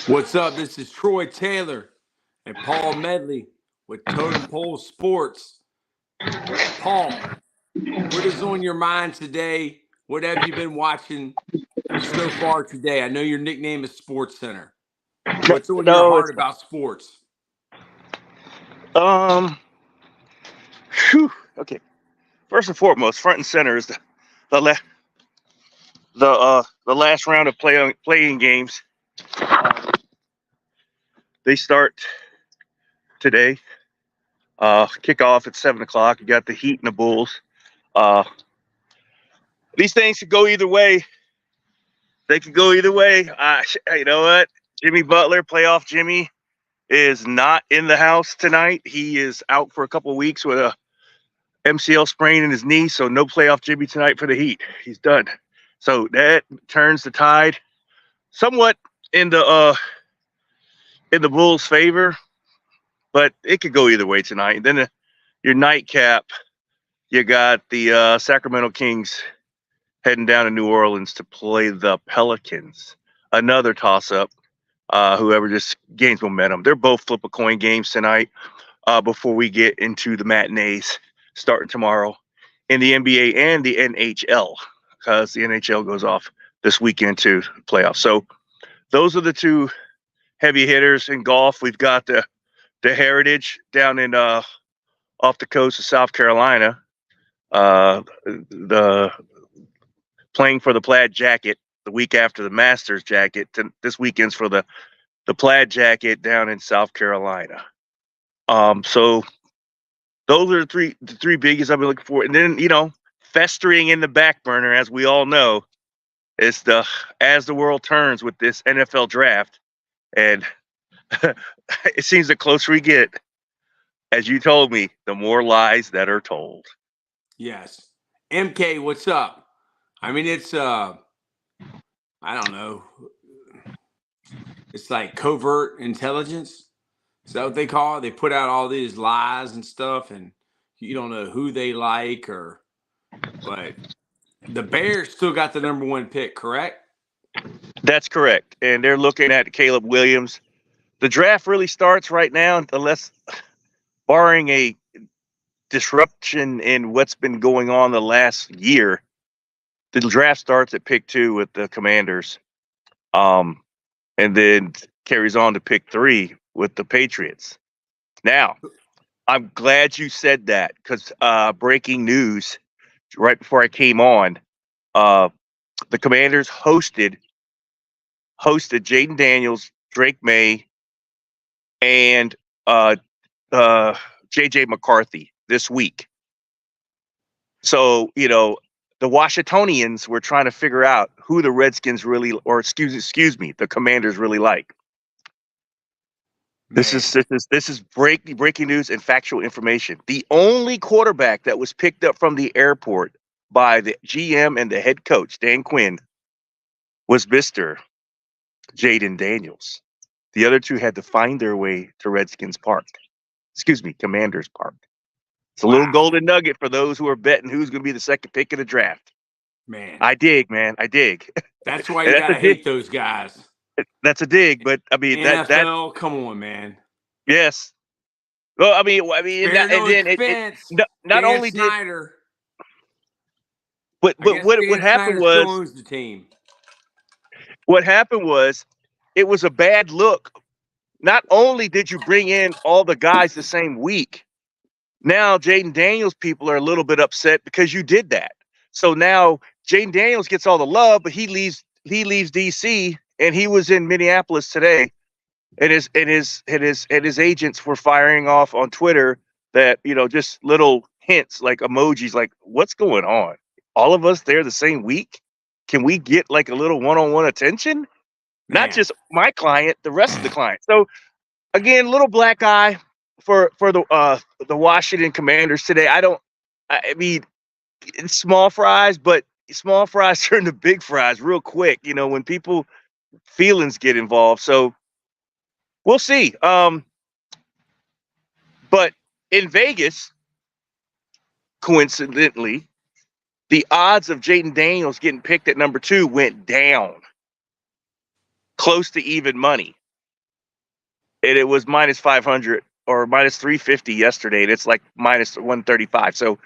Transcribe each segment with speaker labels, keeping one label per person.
Speaker 1: What's up? This is Troy Taylor and Paul Medley with Totem Sports. Paul, what is on your mind today? What have you been watching so far today? I know your nickname is Sports Center. What's on your
Speaker 2: No,
Speaker 1: heart
Speaker 2: it's
Speaker 1: about sports?
Speaker 2: um. Okay. First and foremost, front and center is the la- the last round of playing games. They start today. Kickoff at 7 o'clock. You got the Heat and the Bulls. Uh, these things could go either way. They could go either way. You know what? Jimmy Butler, playoff Jimmy, is not in the house tonight. He is out for a couple of weeks with a MCL sprain in his knee, so no playoff Jimmy tonight for the Heat. He's done. So that turns the tide somewhat in the Bulls' favor, but it could go either way tonight. And then your nightcap, you got the Sacramento Kings heading down to New Orleans to play the Pelicans. Another toss-up. Whoever just gains momentum. They're both flip a coin games tonight before we get into the matinees starting tomorrow in the NBA and the NHL, because the NHL goes off this weekend to playoffs. So those are the two heavy hitters in golf. We've got the Heritage down in off the coast of South Carolina. The playing for the plaid jacket the week after the Masters jacket. This weekend's for the plaid jacket down in South Carolina. So those are the three biggies I've been looking for. And then, festering in the back burner, as we all know, is as the world turns with this NFL draft. And it seems the closer we get, as you told me, the more lies that are told.
Speaker 1: Yes. MK, what's up? I mean, it's I don't know. It's like covert intelligence. Is that what they call it? They put out all these lies and stuff, and you don't know who they like but the Bears still got the number one pick, correct?
Speaker 2: That's correct. And they're looking at Caleb Williams. The draft really starts right now, unless barring a disruption in what's been going on the last year. The draft starts at pick 2 with the Commanders, and then carries on to pick 3 with the Patriots. Now, I'm glad you said that, because breaking news right before I came on, the Commanders hosted Jaden Daniels, Drake May, and J.J. McCarthy this week. So, the Washingtonians were trying to figure out who the Redskins really, or excuse me, the Commanders really like.
Speaker 1: Man.
Speaker 2: This is breaking news and factual information. The only quarterback that was picked up from the airport by the GM and the head coach, Dan Quinn, was Mr. Jaden Daniels. The other two had to find their way to Redskins Park. Excuse me, Commanders Park. It's a little golden nugget for those who are betting who's going to be the second pick of the draft.
Speaker 1: Man.
Speaker 2: I dig, man. I dig.
Speaker 1: That's why you got to hate those guys.
Speaker 2: That's a dig, but I mean
Speaker 1: NFL, come on, man.
Speaker 2: Yes. Well, I mean,
Speaker 1: Spare no expense.
Speaker 2: Not
Speaker 1: Dan
Speaker 2: only
Speaker 1: Snyder.
Speaker 2: But what happened was
Speaker 1: still owns the team.
Speaker 2: What happened was it was a bad look. Not only did you bring in all the guys the same week, now Jaden Daniels people are a little bit upset because you did that. So now Jaden Daniels gets all the love, but he leaves DC, and he was in Minneapolis today, and his agents were firing off on Twitter that, just little hints like emojis, like, what's going on? All of us there the same week? Can we get like a little one-on-one attention? Man. Not just my client, the rest of the client. So again, little black eye for the Washington Commanders today. I mean, it's small fries, but small fries turn to big fries real quick, when people feelings get involved. So we'll see. But in Vegas, coincidentally, the odds of Jaden Daniels getting picked at number 2 went down, close to even money. and it was minus 500 or minus 350 yesterday, and it's like minus 135. So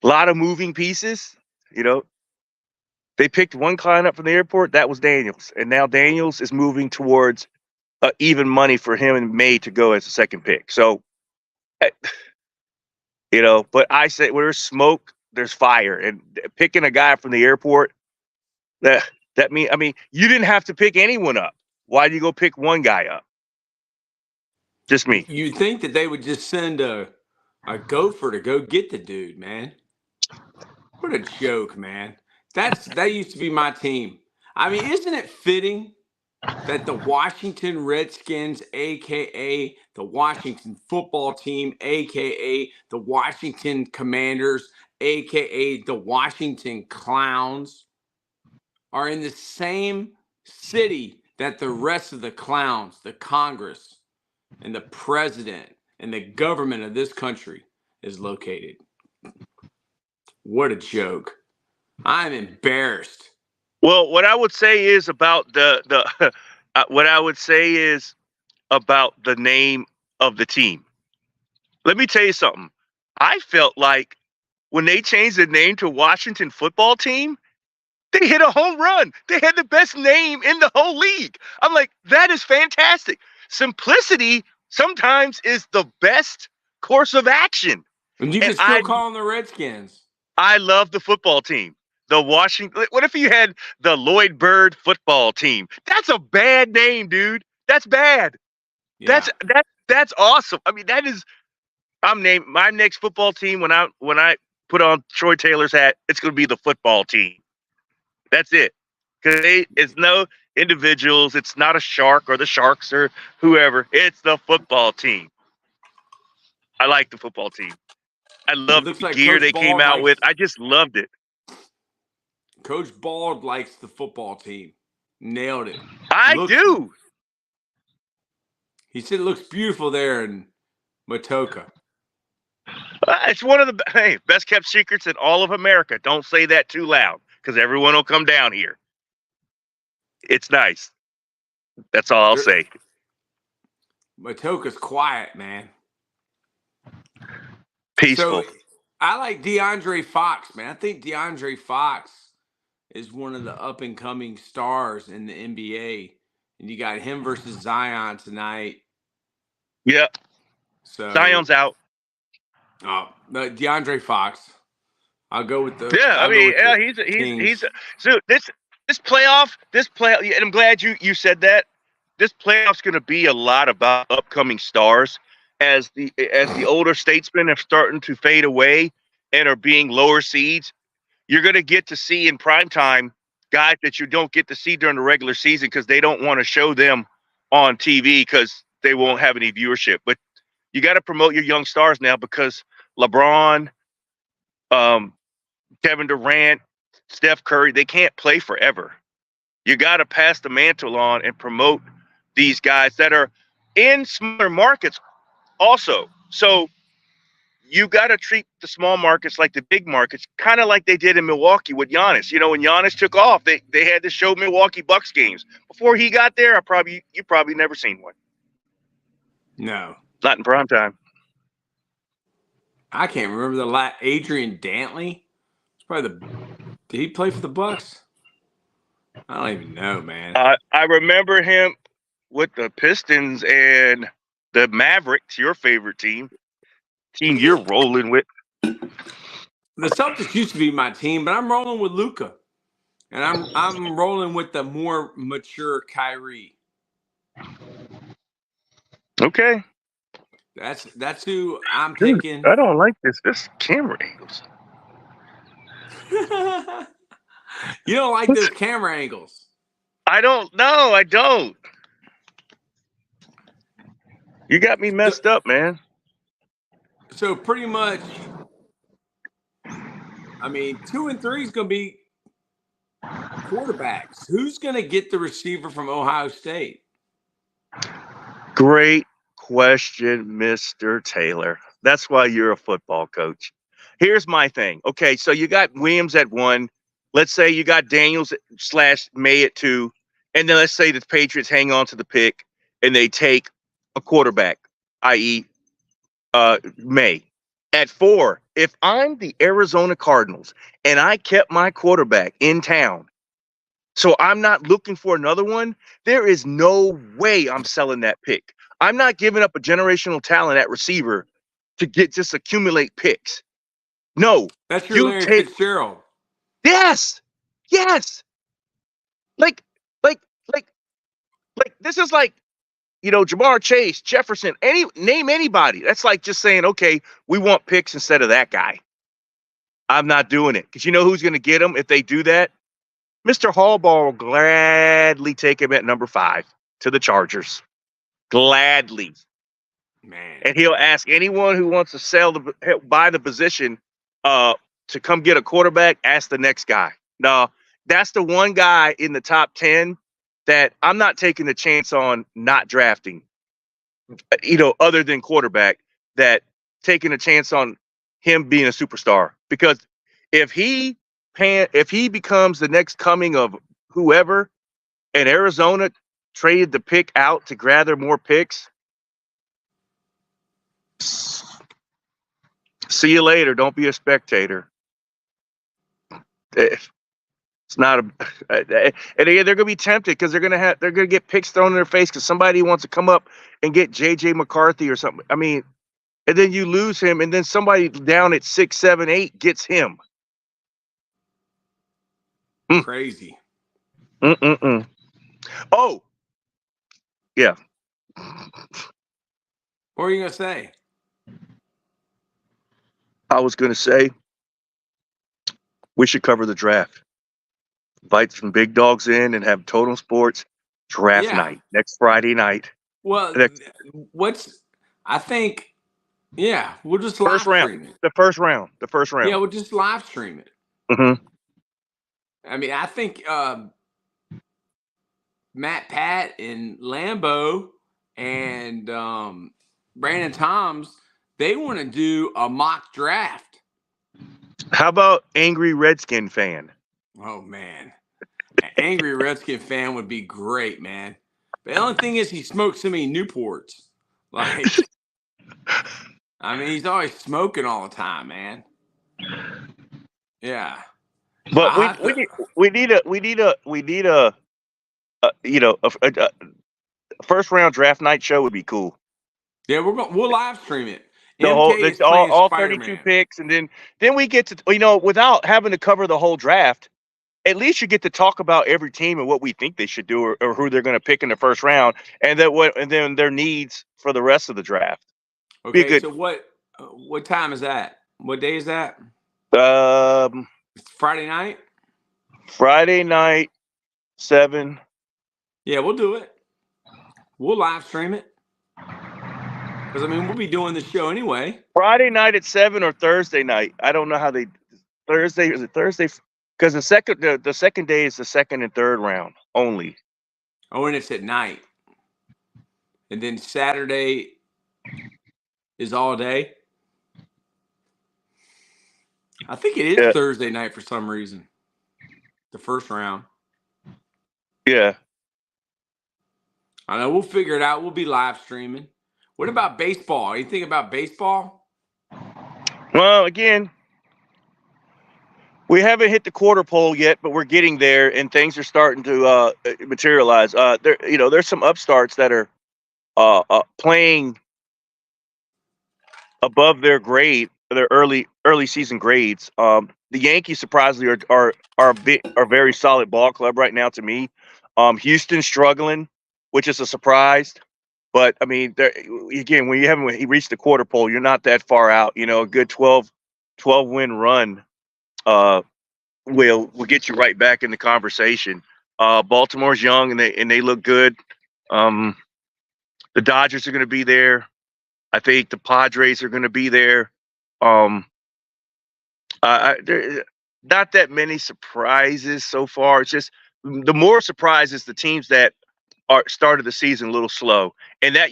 Speaker 2: a lot of moving pieces. You know, they picked one client up from the airport. That was Daniels, and now Daniels is moving towards even money for him and May to go as a second pick. So, you know, but I say where there's smoke, there's fire, and picking a guy from the airport, that mean, I mean, you didn't have to pick anyone up. Why do you go pick one guy up? Just me.
Speaker 1: You'd think that they would just send a gopher to go get the dude, man. What a joke, man. That used to be my team. I mean, isn't it fitting that the Washington Redskins, aka the Washington football team, aka the Washington Commanders, aka the Washington Clowns, are in the same city that the rest of the clowns, the Congress, and the president and the government of this country is located? What a joke. I'm embarrassed.
Speaker 2: Well, what I would say is about the what I would say is about the name of the team. Let me tell you something. I felt like when they changed the name to Washington Football Team, they hit a home run. They had the best name in the whole league. I'm like, that is fantastic. Simplicity sometimes is the best course of action.
Speaker 1: And you can still call them the Redskins.
Speaker 2: I love the football team. The Washington. What if you had the Lloyd Bird football team? That's a bad name, dude. That's bad.
Speaker 1: Yeah.
Speaker 2: That's awesome. I mean, that is. I'm naming my next football team when I put on Troy Taylor's hat. It's going to be the football team. That's it. Because it's no individuals. It's not a shark or the Sharks or whoever. It's the football team. I like the football team. I love the gear they came out with. I just loved it.
Speaker 1: Coach Bald likes the football team. Nailed it.
Speaker 2: I do.
Speaker 1: He said it looks beautiful there in Matoka.
Speaker 2: It's one of the best kept secrets in all of America. Don't say that too loud because everyone will come down here. It's nice. That's all I'll say.
Speaker 1: Matoka's quiet, man.
Speaker 2: Peaceful.
Speaker 1: So, I like DeAndre Fox, man. I think DeAndre Fox is one of the up-and-coming stars in the NBA. And you got him versus Zion tonight.
Speaker 2: Yep.
Speaker 1: So
Speaker 2: Zion's out.
Speaker 1: Oh, DeAndre Fox. I'll go with the.
Speaker 2: Yeah, I mean, he's so this playoff, and I'm glad you said that. This playoff's going to be a lot about upcoming stars as the older statesmen are starting to fade away and are being lower seeds. You're going to get to see in prime time guys that you don't get to see during the regular season because they don't want to show them on TV because they won't have any viewership. But you got to promote your young stars now because LeBron, Kevin Durant, Steph Curry, they can't play forever. You got to pass the mantle on and promote these guys that are in smaller markets also. So you got to treat the small markets like the big markets, kind of like they did in Milwaukee with Giannis. You know, when Giannis took off, they had to show Milwaukee Bucks games. Before he got there, you probably never seen one.
Speaker 1: No.
Speaker 2: Not in prime time.
Speaker 1: I can't remember the Adrian Dantley. It's probably did he play for the Bucks? I don't even know, man.
Speaker 2: I remember him with the Pistons and the Mavericks, your favorite team you're rolling with.
Speaker 1: The Celtics used to be my team, but I'm rolling with Luka, and I'm rolling with the more mature Kyrie. Okay, that's who I'm picking.
Speaker 2: I don't like this camera angles.
Speaker 1: You don't like those camera angles?
Speaker 2: I don't know. I don't. You got me messed up, man.
Speaker 1: So pretty much, I mean, 2 and 3 is going to be quarterbacks. Who's going to get the receiver from Ohio State?
Speaker 2: Great question, Mr. Taylor. That's why you're a football coach. Here's my thing. Okay, so you got Williams at 1. Let's say you got Daniels / May at 2. And then let's say the Patriots hang on to the pick and they take a quarterback, i.e., May. At 4, if I'm the Arizona Cardinals and I kept my quarterback in town, so I'm not looking for another one, there is no way I'm selling that pick. I'm not giving up a generational talent at receiver to just accumulate picks. No,
Speaker 1: That's your
Speaker 2: you
Speaker 1: Larry
Speaker 2: take
Speaker 1: Fitzgerald.
Speaker 2: yes, yes. Like, like, like, this is like, Jamar Chase, Jefferson, name anybody. That's like just saying, okay, we want picks instead of that guy. I'm not doing it because you know who's going to get them if they do that? Mr. Hallball will gladly take him at number 5 to the Chargers. Gladly.
Speaker 1: Man.
Speaker 2: And he'll ask anyone who wants to buy the position to come get a quarterback, ask the next guy. No, that's the one guy in the top 10 that I'm not taking the chance on not drafting, other than quarterback, that taking a chance on him being a superstar. Because if he becomes the next coming of whoever, and Arizona traded the pick out to gather more picks, see you later. Don't be a spectator. It's not and they're going to be tempted because they're going to get picks thrown in their face because somebody wants to come up and get JJ McCarthy or something. I mean, and then you lose him, and then somebody down at 6, 7, 8 gets him.
Speaker 1: Crazy.
Speaker 2: Oh, yeah.
Speaker 1: What are you going to say?
Speaker 2: I was going to say we should cover the draft. Invite some big dogs in and have Totem Sports draft night next Friday night.
Speaker 1: Well, I think, we'll just live stream it.
Speaker 2: The first round.
Speaker 1: Yeah, we'll just live stream it.
Speaker 2: Mm-hmm.
Speaker 1: I mean, I think Matt Pat and Lambeau and Brandon Toms, they want to do a mock draft.
Speaker 2: How about Angry Redskin fan?
Speaker 1: Oh, man. An Angry Redskin fan would be great, man. But the only thing is he smokes so many Newports. Like, I mean, he's always smoking all the time, man. Yeah.
Speaker 2: But we need a first round draft night show would be cool.
Speaker 1: Yeah, we'll live stream it.
Speaker 2: All 32 picks, and then we get to without having to cover the whole draft. At least you get to talk about every team and what we think they should do, or who they're going to pick in the first round, and then their needs for the rest of the draft.
Speaker 1: Okay, so what time is that? What day is that?
Speaker 2: It's
Speaker 1: Friday night.
Speaker 2: Friday night, 7.
Speaker 1: Yeah, we'll do it. We'll live stream it. Because, I mean, we'll be doing the show anyway.
Speaker 2: Friday night at 7 or Thursday night. I don't know how they – Thursday – is it Thursday? Because the second day is the second and third round only.
Speaker 1: Oh, and it's at night. And then Saturday is all day. I think it is Thursday night for some reason. The first round.
Speaker 2: Yeah.
Speaker 1: I know. We'll figure it out. We'll be live streaming. What about baseball? Anything about baseball?
Speaker 2: Well, again, we haven't hit the quarter pole yet, but we're getting there, and things are starting to materialize. There's some upstarts that are playing above their grade, their early season grades. The Yankees surprisingly are a very solid ball club right now to me. Houston's struggling, which is a surprise. But I mean, again, when you haven't reached the quarter pole, you're not that far out. A good 12 win run will get you right back in the conversation. Baltimore's young and they look good. The Dodgers are going to be there. I think the Padres are going to be there. There not that many surprises so far. It's just the more surprises the teams that started the season a little slow, and that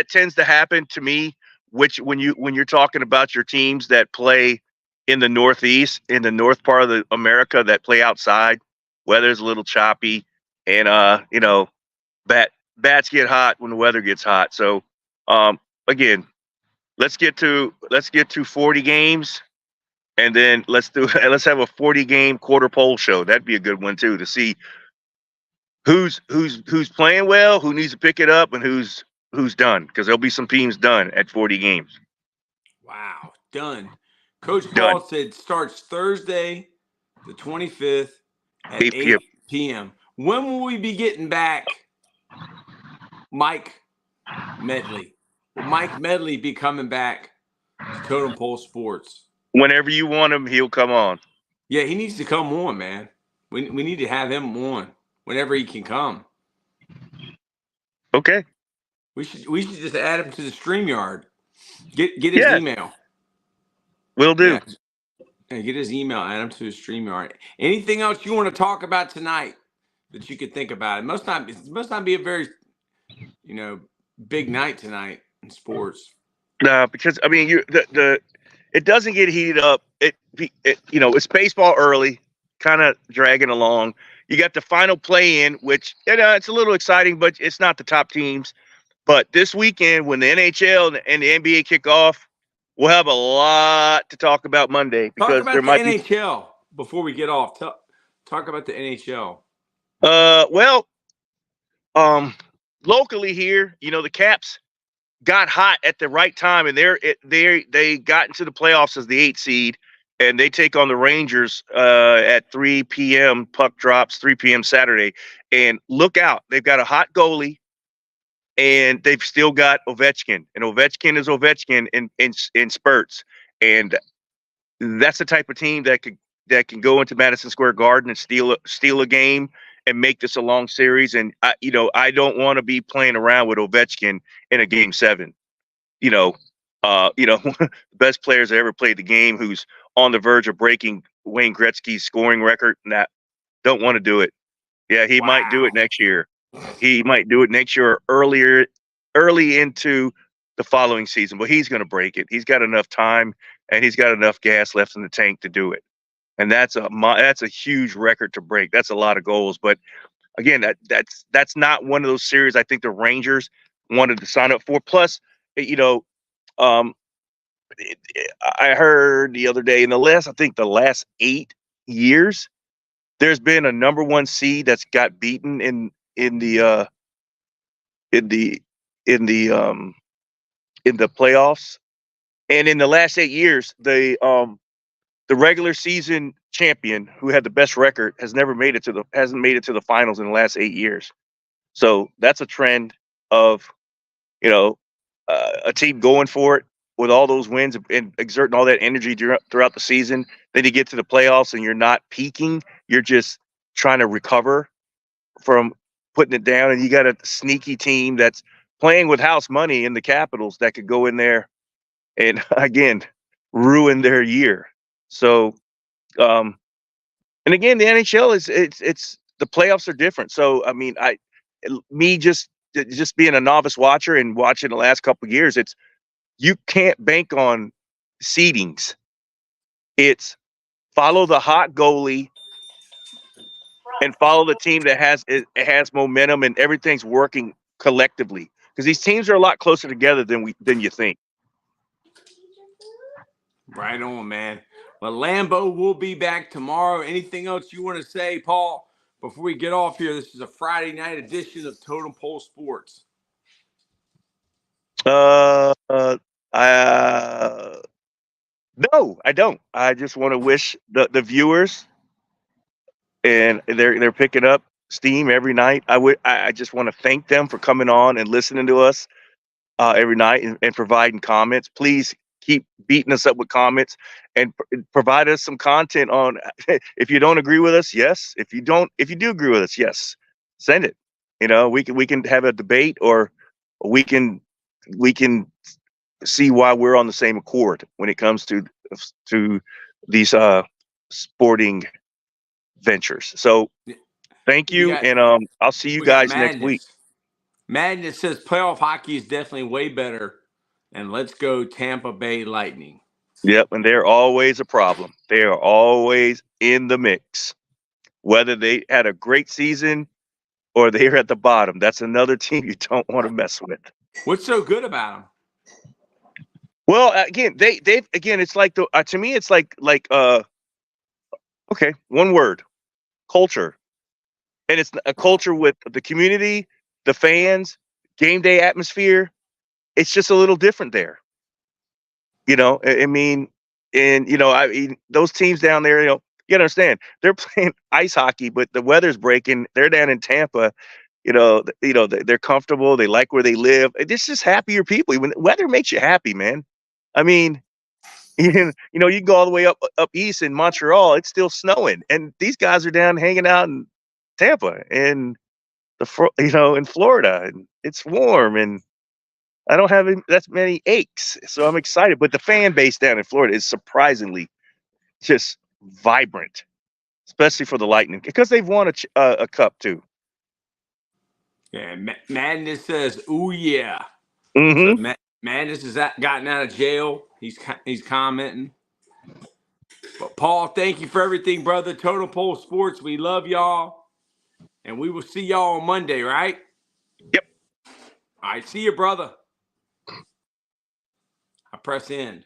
Speaker 2: tends to happen to me. Which when you're talking about your teams that play in the Northeast, in the north part of America, that play outside, weather's a little choppy, and bats get hot when the weather gets hot. So Again, let's get to 40 games, and then let's have a 40 game quarter pole show. That'd be a good one too, to see who's playing well, who needs to pick it up, and who's done, because there'll be some teams done at 40 games.
Speaker 1: Wow, done. Coach
Speaker 2: Done.
Speaker 1: Paul said starts Thursday, the 25th at
Speaker 2: 8
Speaker 1: 8 p.m. When will we be getting back Mike Medley? Will Mike Medley be coming back to Totem Pole Sports?
Speaker 2: Whenever you want him, he'll come on.
Speaker 1: Yeah, he needs to come on, man. We need to have him on whenever he can come.
Speaker 2: Okay.
Speaker 1: We should just add him to the StreamYard. Get his email.
Speaker 2: Will do.
Speaker 1: Yeah, get his email, add him to his StreamYard. Anything else you want to talk about tonight that you could think about? It must not be a very, big night tonight in sports.
Speaker 2: No, because I mean, it doesn't get heated up. It's baseball early, kind of dragging along. You got the final play-in, which it's a little exciting, but it's not the top teams. But this weekend, when the NHL and the NBA kick off, we'll have a lot to talk about Monday, because
Speaker 1: talk about the NHL before we get off. Talk about the NHL.
Speaker 2: Locally here, the Caps got hot at the right time, and they got into the playoffs as the 8th seed, and they take on the Rangers at 3 p.m. Puck drops 3 p.m. Saturday. And look out, they've got a hot goalie, and they've still got Ovechkin, and Ovechkin is Ovechkin in spurts, and that's the type of team that can go into Madison Square Garden and steal a game and make this a long series. And I don't want to be playing around with Ovechkin in a game 7. The best players that ever played the game, who's on the verge of breaking Wayne Gretzky's scoring record. Don't want to do it. Yeah, he might do it next year. He might do it next year or early into the following season, but he's going to break it. He's got enough time, and he's got enough gas left in the tank to do it. And that's a huge record to break. That's a lot of goals. But again, that's not one of those series I think the Rangers wanted to sign up for. Plus, I heard the other day, in the last 8 years, there's been a number 1 seed that's got beaten in the playoffs. And in the last 8 years, the regular season champion, who had the best record, hasn't made it to the finals in the last 8 years. So that's a trend of, a team going for it with all those wins and exerting all that energy throughout the season. Then you get to the playoffs and you're not peaking. You're just trying to recover from putting it down. And you got a sneaky team that's playing with house money in the Capitals that could go in there and, again, ruin their year. So, and again, the NHL it's the playoffs are different. So, I mean, just being a novice watcher and watching the last couple of years, you can't bank on seedings. It's follow the hot goalie and follow the team that has momentum and everything's working collectively, because these teams are a lot closer together than you think.
Speaker 1: Right on, man. Well, Lambo will be back tomorrow. Anything else you want to say, Paul, before we get off here? This is a Friday night edition of Totem Pole Sports.
Speaker 2: No, I don't. I just want to wish the viewers, and they're picking up steam every night. I just want to thank them for coming on and listening to us every night and providing comments. Please keep beating us up with comments and provide us some content on. If you don't agree with us, yes. If you do agree with us, yes. Send it. We can have a debate, or we can see why we're on the same accord when it comes to these sporting ventures. So thank you, and I'll see you guys next week.
Speaker 1: Madness says playoff hockey is definitely way better, and let's go Tampa Bay Lightning.
Speaker 2: Yep, and they're always a problem. They are always in the mix, whether they had a great season or they're at the bottom. That's another team you don't want to mess with.
Speaker 1: What's so good about them?
Speaker 2: Well, again, they've again, it's like the to me, it's like okay, one word, culture, and it's a culture with the community, the fans, game day atmosphere. It's just a little different there. I mean, and I mean, those teams down there, you gotta understand, they're playing ice hockey, but the weather's breaking. They're down in Tampa. They're comfortable. They like where they live. It's just happier people. When weather makes you happy, man. I mean, you can go all the way up east in Montreal. It's still snowing, and these guys are down hanging out in Tampa and in Florida, and it's warm, and I don't have that many aches, so I'm excited. But the fan base down in Florida is surprisingly just vibrant, especially for the Lightning because they've won a cup too.
Speaker 1: Yeah, Madness says, "Ooh yeah." So
Speaker 2: Mm-hmm.
Speaker 1: Madness has gotten out of jail. He's commenting. But Paul, thank you for everything, brother. Totem Pole Sports, we love y'all, and we will see y'all on Monday, right?
Speaker 2: Yep.
Speaker 1: All right, see you, brother. I press end.